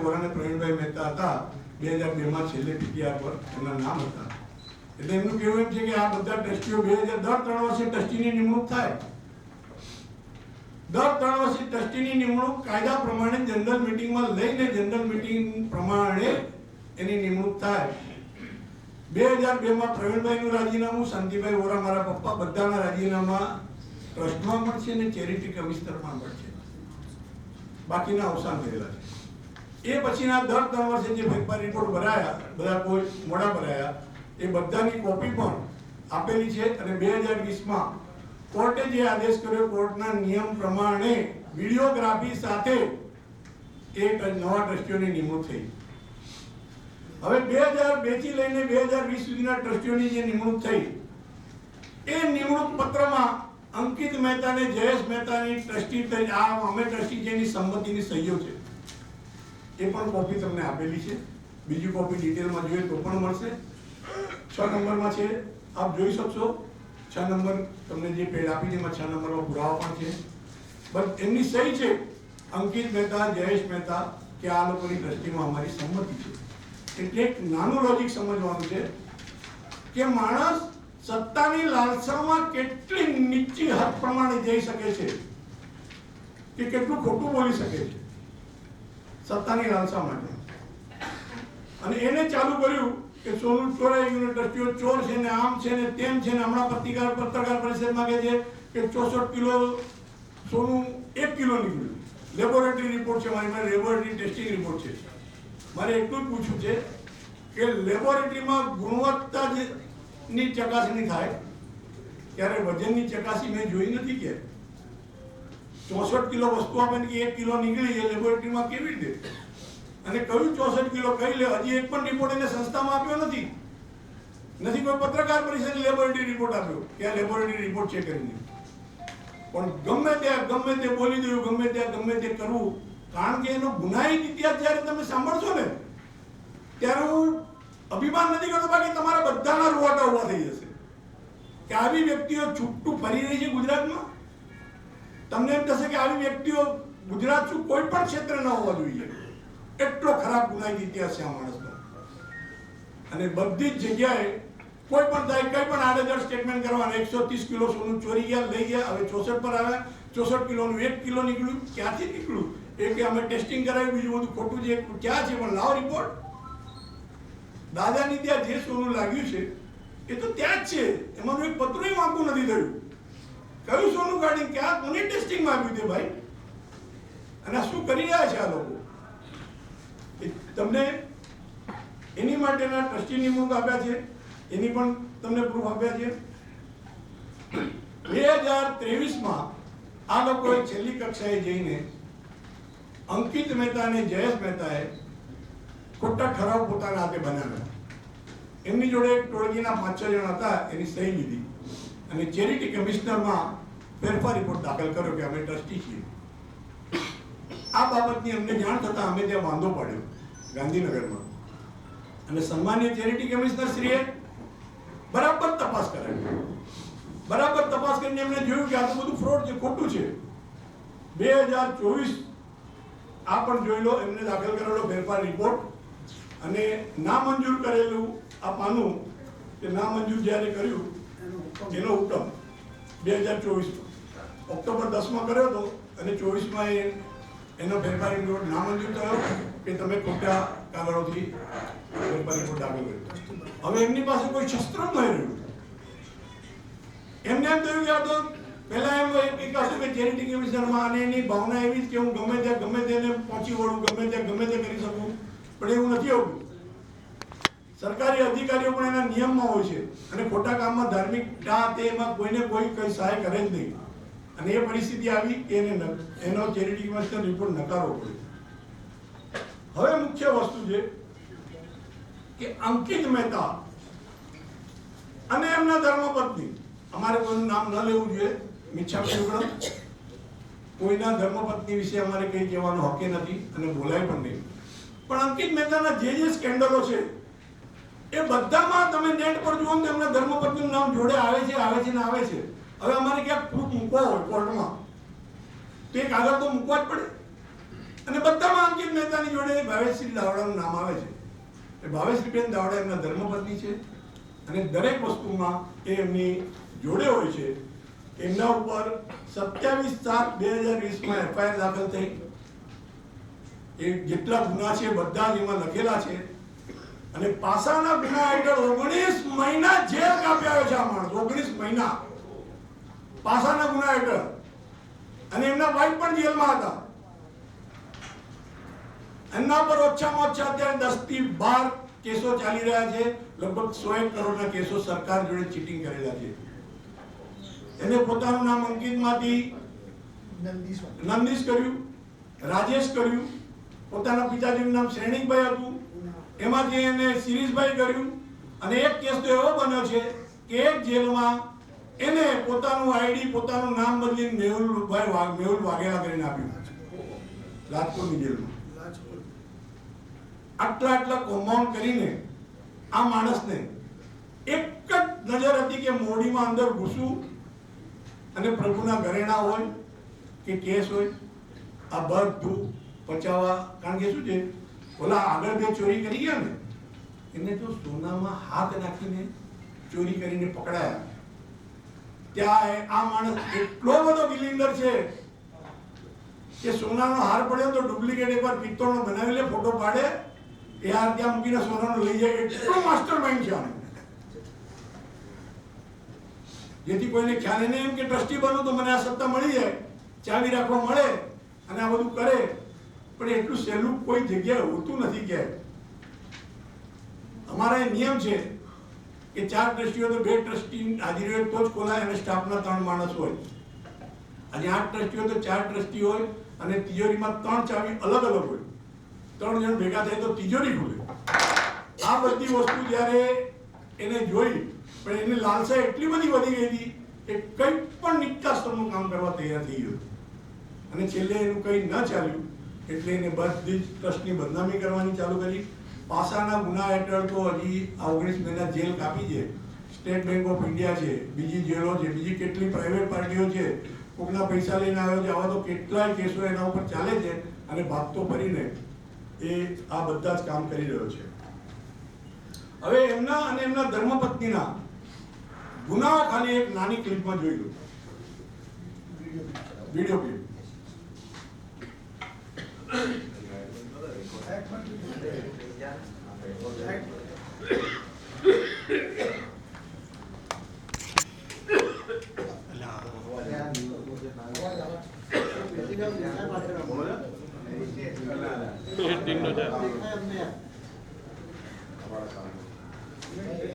શાંતિભાઈ વોરા અને પ્રવીણભાઈ મહેતા હતા 2002 છેલ્લે પીટીઆર પર એમના નામ હતા. એટલે એમનું કહેવું એમ છે કે આ બધા ટ્રસ્ટીઓ દર 3 વર્ષે ટ્રસ્ટીની નિમણૂક થાય. દર 3 વર્ષે ટ્રસ્ટીની નિમણૂક કાયદા પ્રમાણે જનરલ મિટિંગમાં લઈને જનરલ મિટિંગ પ્રમાણે એની નિમણૂક થાય. 2002 પ્રવીણભાઈનું રાજીનામું, શાંતિભાઈ વોરા મારા પપ્પા બધાના રાજીનામા ટ્રસ્ટમાં મળશે ને ચેરિટી કમિશનરમાં મળશે. બાકીના અવસાન થયેલા છે. એ પછીના દર 3 વર્ષે જે ફેરફાર રિપોર્ટ ભરાયા, બધા કોઈ મોડા ભરાયા, એ બધાની કોપી પણ આપેલી છે. અને 2020 કોર્ટે જે આદેશ કર્યો, કોર્ટના નિયમ પ્રમાણે વિડીયોગ્રાફી સાથે એ નવા ટ્રસ્ટીઓની નિમણૂક થઈ. હવે 2002 થી લઈને 2020 સુધીના ટ્રસ્ટીઓની જે નિમણૂક થઈ, એ નિમણૂક પત્રમાં અંકિત મહેતા અને જયેશ મહેતાની ટ્રસ્ટી તરીકે અમે ટ્રસ્ટી જેની સંમતિની સહીઓ છે એ પણ કોપી તમને આપેલી છે. બીજી કોપી ડિટેલમાં જોઈએ તો પણ મળશે. 6 નંબરમાં છે, આપ જોઈ શકશો. 6 નંબર તમને જે પેડ આપી છે એમાં 6 નંબરમાં પુરાવા પણ છે. બસ એમની સહી છે, અંકિત મહેતા, જયેશ મહેતા, કે આ લોકોની ટ્રસ્ટીમાં અમારી સંમતિ છે. એટલે એક નાનું લોજિક સમજવાનું છે કે માણસ સત્તાની લાલસામાં કેટલી નીચી હદ પ્રમાણે જઈ શકે છે, કે કેટલું ખોટું બોલી શકે છે સત્તાની લાલસા માટે. અને એને ચાલુ કર્યું કે સોનું ચોરાઈ ગયું, ટ્રસ્ટીઓ ચોર છે ને, આમ છે ને, તેમ છે ને. હમણાં પત્રકાર પરિષદમાં કહે છે કે 64 કિલો સોનું 1 કિલો નીકળ્યું. લેબોરેટરી રિપોર્ટ છે મારી, લેબોરેટરી ટેસ્ટિંગ રિપોર્ટ છે. મારે એટલું જ પૂછવું છે કે લેબોરેટરીમાં ગુણવત્તાની ચકાસણી થાય ત્યારે વજનની ચકાસણી મેં જોઈ નથી. કે 64 કિલો વસ્તુ આપે કે 1 કિલો નીકળી, એ લેબોરેટરીમાં કેવી રીતે? અને કયું 64 કિલો કઈ લે? હજી એક પણ રિપોર્ટ એને સંસ્થામાં આપ્યો નથી. કોઈ પત્રકાર પરિષદે લેબોરેટરી રિપોર્ટ આપ્યો કે આ લેબોરેટરી રિપોર્ટ છે કરીને. પણ ગમે તે બોલી દેવું, ગમે તે કરવું. કારણ કે એનો ગુનાહિત ઇતિહાસ જ્યારે તમે સાંભળશો ને ત્યારે હું અભિમાન નથી કરતો, બાકી તમારા બધાના રૂવાટા ઉભા થઈ જશે કે આવી વ્યક્તિઓ છૂટું ફરી રહી છે ગુજરાતમાં. તમને એમ થશે કે આવી વ્યક્તિઓ ગુજરાત શું કોઈ પણ ક્ષેત્ર ન હોવા જોઈએ. એટલો ખરાબ ગુનાહિત ઇતિહાસ છે આ માણસનો. અને બધી જ જગ્યાએ કોઈ પણ થાય, કંઈ પણ આડેધડ સ્ટેટમેન્ટ કરવાના. 130 કિલો સોનું ચોરી ગયા, લઈ ગયા, હવે 64 પર આવ્યા. 64 કિલોનું 1 કિલો નીકળ્યું. ક્યાંથી નીકળ્યું? એ કે અમે ટેસ્ટિંગ કરાવ્યું, બીજું બધું ખોટું છે. ક્યાં છે? પણ લાવો રિપોર્ટ. દાદાની ત્યાં જે સોનું લાગ્યું છે એ તો ત્યાં જ છે. એમાંનું એક પત્રય વાંકું નથી થયું. કયું સોનું કાઢીને ક્યાં કોની ટેસ્ટિંગમાં આવ્યું તે ભાઈ? અને આ શું કરી રહ્યા છે આ લોકો? તમને એની માટેના ટ્રસ્ટી નિમણૂક આપ્યા છે, એની પણ તમને પ્રૂફ આપ્યા છે. 2023 આ લોકોએ છેલ્લી કક્ષાએ જઈને અંકિત મહેતા અને જયેશ મહેતાએ ખોટા ઠરાવ પોતાના હાથે બનાવ્યા. એમની જોડે એક ટોળકીના 5-6 જણ હતા, એની સહી લીધી અને ચેરિટી કમિશનરમાં ફેરફાર રિપોર્ટ દાખલ કર્યો કે અમે ટ્રસ્ટી છીએ. આ બાબતની અમને જાણ થતાં અમે ત્યાં વાંધો પાડ્યો ગાંધીનગરમાં. અને સન્માનીય ચેરિટી કમિશનર શ્રીએ બરાબર તપાસ કરાવી. બરાબર તપાસ કરીને એમને જોયું કે આ તો બધું ફ્રોડ છે, ખોટું છે. 2024 આ પણ જોઈ લો, એમને દાખલ કરેલો ફેરફાર રિપોર્ટ અને નામંજૂર કરેલું આ પાનું, કે નામંજૂર જ્યારે કર્યું એનો હુકમ 2024 ઓક્ટોબર 10 કર્યો હતો અને 24 એનો ફેરફાર રિપોર્ટ નામંજૂર થયો કે તમે ખોટા કાગળોથી ફેરફાર રિપોર્ટ દાખલ કર્યો. હવે એમની પાસે કોઈ શસ્ત્ર જ નહીં રહ્યું. એમને એમ થયું કે આ તો પહેલા એમ એક હતું કે ચેરિટી કમિશનરમાં અને એની ભાવના એવી જ કે હું ગમે તેને પહોંચી વળું, ગમે તે કરી શકું. પણ એવું નથી આવતું. સરકારી અધિકારીઓ પણ એના નિયમમાં હોય છે અને ખોટા કામમાં ધાર્મિક એમાં કોઈને કોઈ કઈ સહાય કરે જ નહીં. અને એ પરિસ્થિતિ આવી કે એનો ચેરિટી કમિશનર રિપોર્ટ નકારવો પડ્યો. હવે મુખ્ય વસ્તુ છે કે અંકિત મહેતા અને એમના ધર્મપત્ની, અમારે કોઈનું નામ ન લેવું જોઈએ, મિચ્છામિ કોઈના ધર્મપત્ની વિશે અમારે કંઈ કહેવાનો હક નથી અને બોલાય પણ નહીં. પણ અંકિત મહેતાના જે સ્કેન્ડલો છે એ બધામાં તમે નેટ પર જુઓ ને એમના ધર્મપત્નીનું નામ જોડે આવે છે. હવે અમારે ક્યાંક પ્રૂફ મૂકવા હોય કોર્ટમાં તો એ કાગળ તો મૂકવા જ પડે. અને બધામાં અંકિત મહેતાની જોડે ભાવેશસિંહ દાવડાનું નામ આવે છે. એ ભાવેશબેન દાવડા એમના ધર્મપત્ની છે અને દરેક વસ્તુમાં એ એમની જોડે હોય છે. એમના ઉપર 27/7/2020 એફઆઈઆર દાખલ થઈ. એ જેટલા ગુના છે બધા જ એમાં લખેલા છે અને પાસાના ગુના હેઠળ 19 મહિના જેલ કાપ્યા છે આ માણસ. 19 મહિના પાસાના ગુના હેઠળ. અને એમના વાઇફ પણ જેલમાં હતા. એમના પર ઓછામાં ઓછા અત્યારે 10 થી 12 કેસો ચાલી રહ્યા છે. લગભગ 101 કરોડના કેસો સરકાર જોડે ચીટિંગ કરેલા છે. એને પોતાનું નામ અંકિતમાંથી નંદીશ કર્યું, રાજેશ કર્યું, પોતાના પિતાજીનું નામ શ્રેણિકભાઈ હતું, એમાંથી એને શિરીષભાઈ કર્યું. અને એક કેસ તો એવો બન્યો છે કે એક જેલમાં એને પોતાનું આઈડી પોતાનું નામ બદલીને મેહુલ વાઘેલા કરીને આપ્યું રાજકોટની જેલમાં. આટલા કૌભાંડ કરીને આ માણસને એક જ નજર હતી કે મોડીમાં અંદર ઘૂસવું અને પ્રભુના ઘરેણા હોય કે કેસ હોય આ બધું પચાવવા. કારણ કે શું છે, ઓલા આગળ બે ચોરી કરી ગયા ને એને તો સોનામાં હાથ નાખીને ચોરી કરીને પકડાયા. ત્યાં આ માણસ એટલો બધો બિલિંડર છે કે સોનાનો હાર પડ્યો તો ડુપ્લિકેટ એકવાર પિત્તળનો બનાવી લે, ફોટો પાડે, એ હાર ત્યાં મૂકીને સોનાનો લઈ જાય. એટલો માસ્ટર માઇન્ડ છે આનો. જેથી કોઈને ખ્યાલ નહીં એમ કે ટ્રસ્ટી બનું તો મને આ સત્તા મળી જાય, ચાવી રાખવા મળે અને આ બધું કરે. પણ એટલું સહેલું કોઈ જગ્યાએ હોતું નથી. ક્યાંય અમારા એ નિયમ છે કે 4 ટ્રસ્ટીઓ તો 2 ટ્રસ્ટી હાજરી હોય તો જ ખોલાય અને સ્ટાફના 3 માણસ હોય. આજે 8 ટ્રસ્ટીઓ તો 4 ટ્રસ્ટી હોય અને તિજોરીમાં 3 ચાવી અલગ અલગ હોય. 3 જણ ભેગા થાય તો તિજોરી ખુલે. આ બધી વસ્તુ જ્યારે એને જોઈ પણ એની લાલસા એટલી બધી વધી ગઈ હતી કે કંઈ પણ નીચા સ્તરનું કામ કરવા તૈયાર થઈ ગયો. અને છેલ્લે એનું કંઈ ન ચાલ્યું એટલે એને બધી જ ટ્રસ્ટની બદનામી કરવાની ચાલુ કરી. પાસાના ગુના હેઠળ તો હજી આ 19 મહિના જેલ કાપી છે. સ્ટેટ બેંક ઓફ ઇન્ડિયા છે, બીજી જેલો છે, બીજી કેટલી પ્રાઇવેટ પાર્ટીઓ છે, કોકના પૈસા લઈને આવ્યો છે. આવા તો કેટલાય કેસો એના ઉપર ચાલે છે અને ભાગતો ફરીને એ આ બધા જ કામ કરી રહ્યો છે. હવે એમના અને એમના ધર્મપત્નીના ગુનાઓ ખાલી એક નાની ક્લિપમાં જોઈ લો, વિડીયો ક્લિપ.